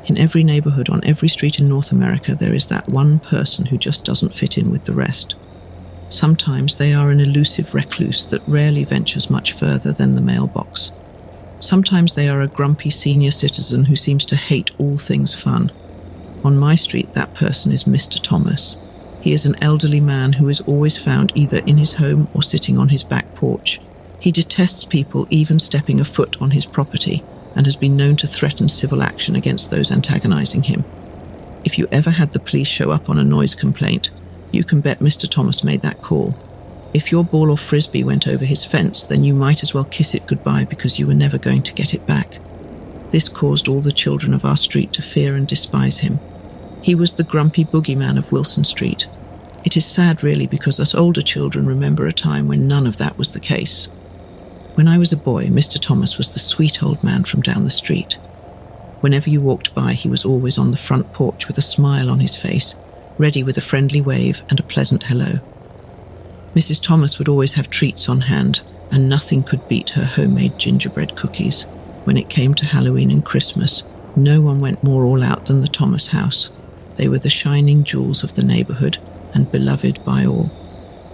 In every neighborhood on every street in North America, there is that one person who just doesn't fit in with the rest. Sometimes they are an elusive recluse that rarely ventures much further than the mailbox. Sometimes they are a grumpy senior citizen who seems to hate all things fun. On my street, that person is Mr. Thomas. He is an elderly man who is always found either in his home or sitting on his back porch. He detests people even stepping a foot on his property, and has been known to threaten civil action against those antagonizing him. If you ever had the police show up on a noise complaint, you can bet Mr. Thomas made that call. If your ball or frisbee went over his fence, then you might as well kiss it goodbye because you were never going to get it back. This caused all the children of our street to fear and despise him. He was the grumpy boogeyman of Wilson Street. It is sad really, because us older children remember a time when none of that was the case. When I was a boy, Mr. Thomas was the sweet old man from down the street. Whenever you walked by, he was always on the front porch with a smile on his face, ready with a friendly wave and a pleasant hello. Mrs. Thomas would always have treats on hand, and nothing could beat her homemade gingerbread cookies. When it came to Halloween and Christmas, no one went more all out than the Thomas house. They were the shining jewels of the neighborhood and beloved by all.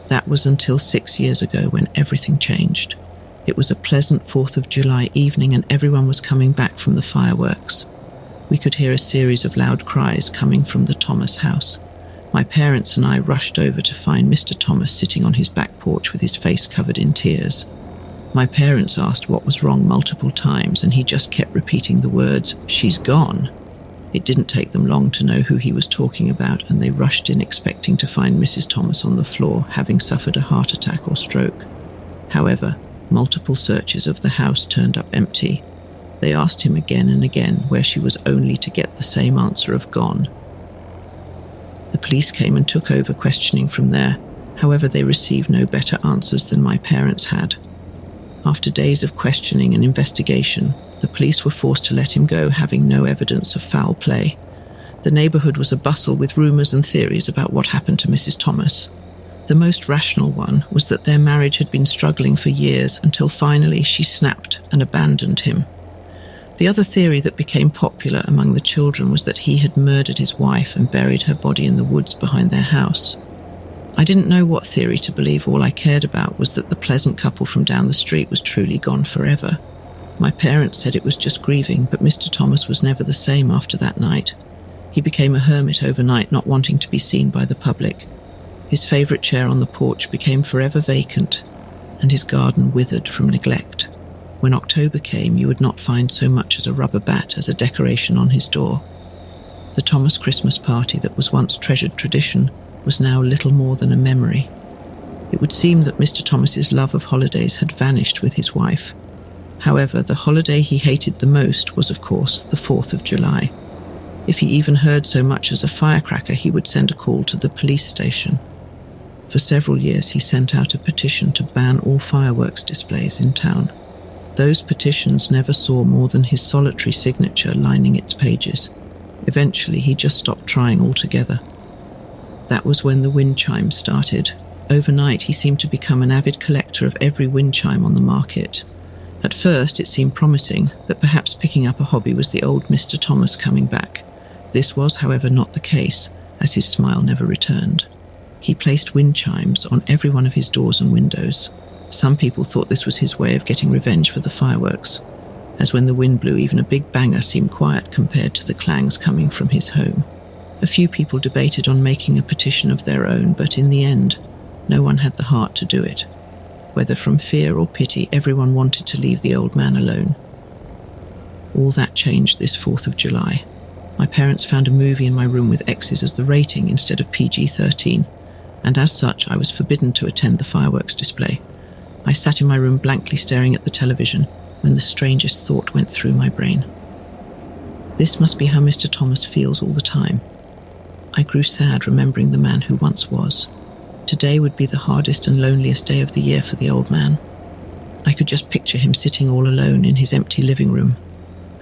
That was until 6 years ago, when everything changed. It was a pleasant 4th of July evening and everyone was coming back from the fireworks. We could hear a series of loud cries coming from the Thomas house. My parents and I rushed over to find Mr. Thomas sitting on his back porch with his face covered in tears. My parents asked what was wrong multiple times, and he just kept repeating the words, "She's gone." It didn't take them long to know who he was talking about, and they rushed in expecting to find Mrs. Thomas on the floor, having suffered a heart attack or stroke. However, multiple searches of the house turned up empty. They asked him again and again where she was, only to get the same answer of gone. The police came and took over questioning from there. However, they received no better answers than my parents had. After days of questioning and investigation, the police were forced to let him go, having no evidence of foul play. The neighborhood was abustle with rumors and theories about what happened to Mrs. Thomas. The most rational one was that their marriage had been struggling for years until finally she snapped and abandoned him. The other theory that became popular among the children was that he had murdered his wife and buried her body in the woods behind their house. I didn't know what theory to believe. All I cared about was that the pleasant couple from down the street was truly gone forever. My parents said it was just grieving, but Mr. Thomas was never the same after that night. He became a hermit overnight, not wanting to be seen by the public. His favourite chair on the porch became forever vacant, and his garden withered from neglect. When October came, you would not find so much as a rubber bat as a decoration on his door. The Thomas Christmas party that was once treasured tradition was now little more than a memory. It would seem that Mr. Thomas's love of holidays had vanished with his wife. However, the holiday he hated the most was, of course, the 4th of July. If he even heard so much as a firecracker, he would send a call to the police station. For several years, he sent out a petition to ban all fireworks displays in town. Those petitions never saw more than his solitary signature lining its pages. Eventually, he just stopped trying altogether. That was when the wind chimes started. Overnight, he seemed to become an avid collector of every wind chime on the market. At first, it seemed promising that perhaps picking up a hobby was the old Mr. Thomas coming back. This was, however, not the case, as his smile never returned. He placed wind chimes on every one of his doors and windows. Some people thought this was his way of getting revenge for the fireworks, as when the wind blew, even a big banger seemed quiet compared to the clangs coming from his home. A few people debated on making a petition of their own, but in the end, no one had the heart to do it. Whether from fear or pity, everyone wanted to leave the old man alone. All that changed this 4th of July. My parents found a movie in my room with X's as the rating instead of PG-13, and as such, I was forbidden to attend the fireworks display. I sat in my room blankly staring at the television when the strangest thought went through my brain. This must be how Mr. Thomas feels all the time. I grew sad remembering the man who once was. Today would be the hardest and loneliest day of the year for the old man. I could just picture him sitting all alone in his empty living room,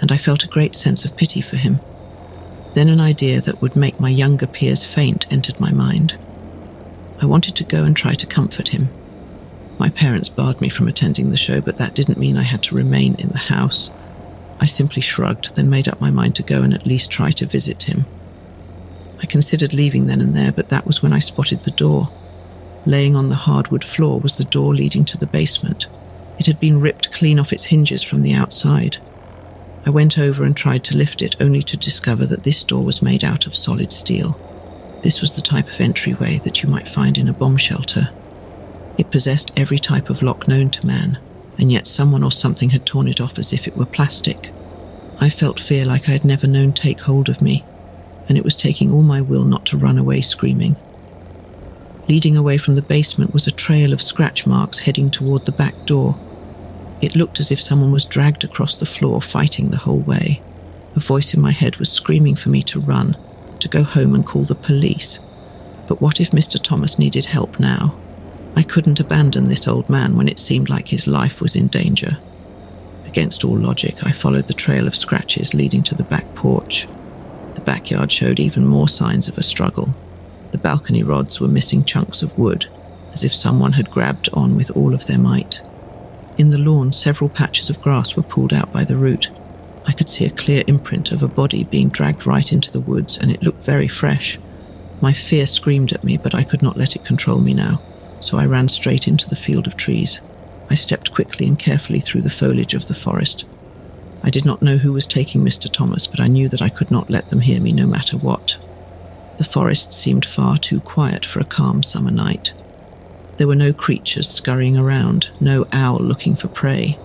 and I felt a great sense of pity for him. Then an idea that would make my younger peers faint entered my mind. I wanted to go and try to comfort him. My parents barred me from attending the show, but that didn't mean I had to remain in the house. I simply shrugged, then made up my mind to go and at least try to visit him. I considered leaving then and there, but that was when I spotted the door. Laying on the hardwood floor was the door leading to the basement. It had been ripped clean off its hinges from the outside. I went over and tried to lift it, only to discover that this door was made out of solid steel. This was the type of entryway that you might find in a bomb shelter. It possessed every type of lock known to man, and yet someone or something had torn it off as if it were plastic. I felt fear like I had never known take hold of me, and it was taking all my will not to run away screaming. Leading away from the basement was a trail of scratch marks heading toward the back door. It looked as if someone was dragged across the floor, fighting the whole way. A voice in my head was screaming for me to run, to go home and call the police. But what if Mr. Thomas needed help now? I couldn't abandon this old man when it seemed like his life was in danger. Against all logic, I followed the trail of scratches leading to the back porch. The backyard showed even more signs of a struggle. The balcony rods were missing chunks of wood, as if someone had grabbed on with all of their might. In the lawn, several patches of grass were pulled out by the root. I could see a clear imprint of a body being dragged right into the woods, and it looked very fresh. My fear screamed at me, but I could not let it control me now, so I ran straight into the field of trees. I stepped quickly and carefully through the foliage of the forest. I did not know who was taking Mr. Thomas, but I knew that I could not let them hear me no matter what. The forest seemed far too quiet for a calm summer night. There were no creatures scurrying around, no owl looking for prey.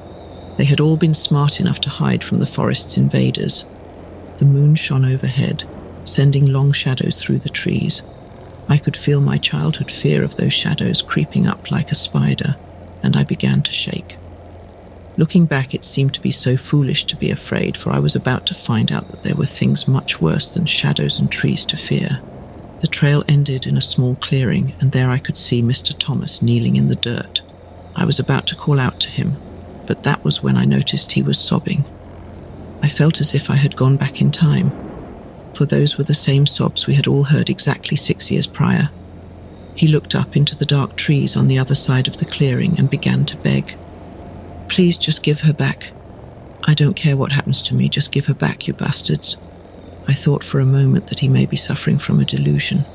They had all been smart enough to hide from the forest's invaders. The moon shone overhead, sending long shadows through the trees. I could feel my childhood fear of those shadows creeping up like a spider, and I began to shake. Looking back, it seemed to be so foolish to be afraid, for I was about to find out that there were things much worse than shadows and trees to fear. The trail ended in a small clearing, and there I could see Mr. Thomas kneeling in the dirt. I was about to call out to him, but that was when I noticed he was sobbing. I felt as if I had gone back in time, for those were the same sobs we had all heard exactly 6 years prior. He looked up into the dark trees on the other side of the clearing and began to beg. "Please just give her back. I don't care what happens to me, just give her back, you bastards." I thought for a moment that he may be suffering from a delusion,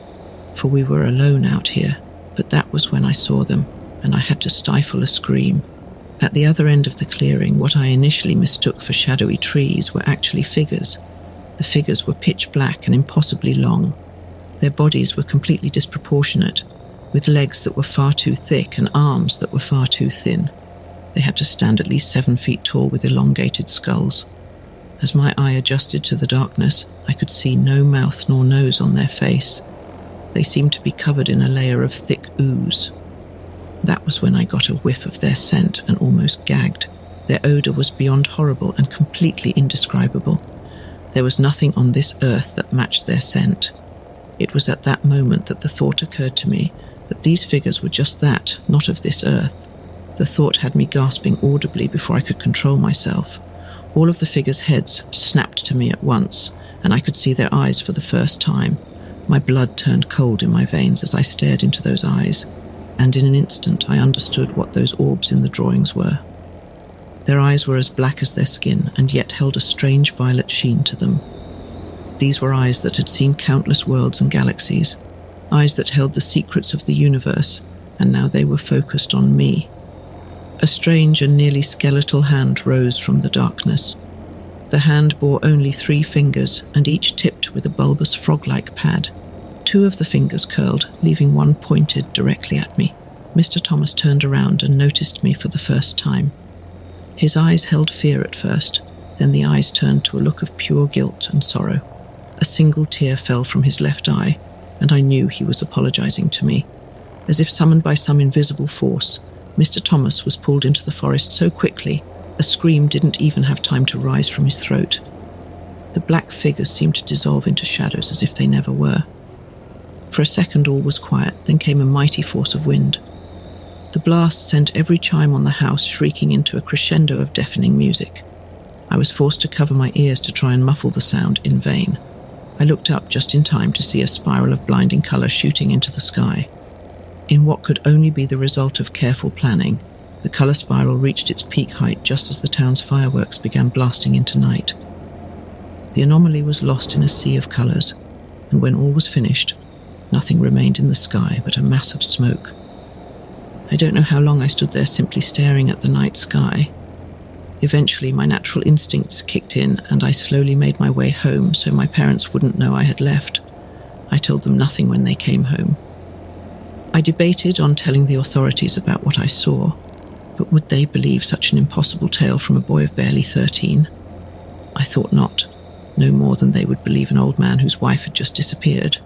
for we were alone out here, but that was when I saw them, and I had to stifle a scream. At the other end of the clearing, what I initially mistook for shadowy trees were actually figures. The figures were pitch black and impossibly long. Their bodies were completely disproportionate, with legs that were far too thick and arms that were far too thin. They had to stand at least 7 feet tall with elongated skulls. As my eye adjusted to the darkness, I could see no mouth nor nose on their face. They seemed to be covered in a layer of thick ooze. That was when I got a whiff of their scent and almost gagged. Their odour was beyond horrible and completely indescribable. There was nothing on this earth that matched their scent. It was at that moment that the thought occurred to me that these figures were just that, not of this earth. The thought had me gasping audibly before I could control myself. All of the figures' heads snapped to me at once, and I could see their eyes for the first time. My blood turned cold in my veins as I stared into those eyes, and in an instant I understood what those orbs in the drawings were. Their eyes were as black as their skin, and yet held a strange violet sheen to them. These were eyes that had seen countless worlds and galaxies, eyes that held the secrets of the universe, and now they were focused on me. A strange and nearly skeletal hand rose from the darkness. The hand bore only 3 fingers, and each tipped with a bulbous frog-like pad. 2 of the fingers curled, leaving one pointed directly at me. Mr. Thomas turned around and noticed me for the first time. His eyes held fear at first, then the eyes turned to a look of pure guilt and sorrow. A single tear fell from his left eye, and I knew he was apologizing to me. As if summoned by some invisible force, Mr. Thomas was pulled into the forest so quickly, a scream didn't even have time to rise from his throat. The black figures seemed to dissolve into shadows as if they never were. For a second all was quiet, then came a mighty force of wind. The blast sent every chime on the house shrieking into a crescendo of deafening music. I was forced to cover my ears to try and muffle the sound, in vain. I looked up just in time to see a spiral of blinding colour shooting into the sky. In what could only be the result of careful planning, the colour spiral reached its peak height just as the town's fireworks began blasting into night. The anomaly was lost in a sea of colours, and when all was finished, nothing remained in the sky but a mass of smoke. I don't know how long I stood there simply staring at the night sky. Eventually, my natural instincts kicked in, and I slowly made my way home so my parents wouldn't know I had left. I told them nothing when they came home. I debated on telling the authorities about what I saw, but would they believe such an impossible tale from a boy of barely 13? I thought not, no more than they would believe an old man whose wife had just disappeared.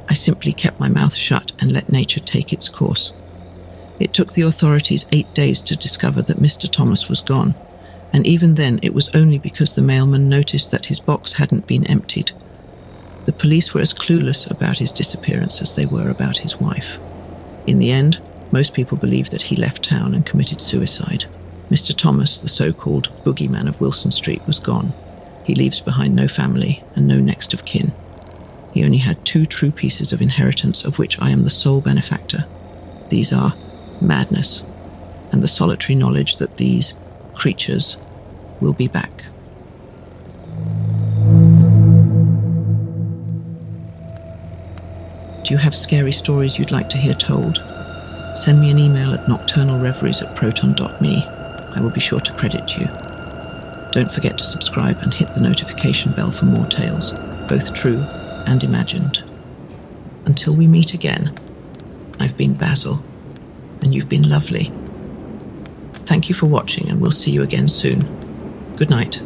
I simply kept my mouth shut and let nature take its course. It took the authorities 8 days to discover that Mr. Thomas was gone, and even then it was only because the mailman noticed that his box hadn't been emptied. The police were as clueless about his disappearance as they were about his wife. In the end, most people believed that he left town and committed suicide. Mr. Thomas, the so-called boogeyman of Wilson Street, was gone. He leaves behind no family and no next of kin. He only had 2 true pieces of inheritance, of which I am the sole benefactor. These are madness and the solitary knowledge that these creatures will be back. Do you have scary stories you'd like to hear told? Send me an email at nocturnalreveries@proton.me. I will be sure to credit you. Don't forget to subscribe and hit the notification bell for more tales, both true and imagined. Until we meet again, I've been Basil, and you've been lovely. Thank you for watching, and we'll see you again soon. Good night.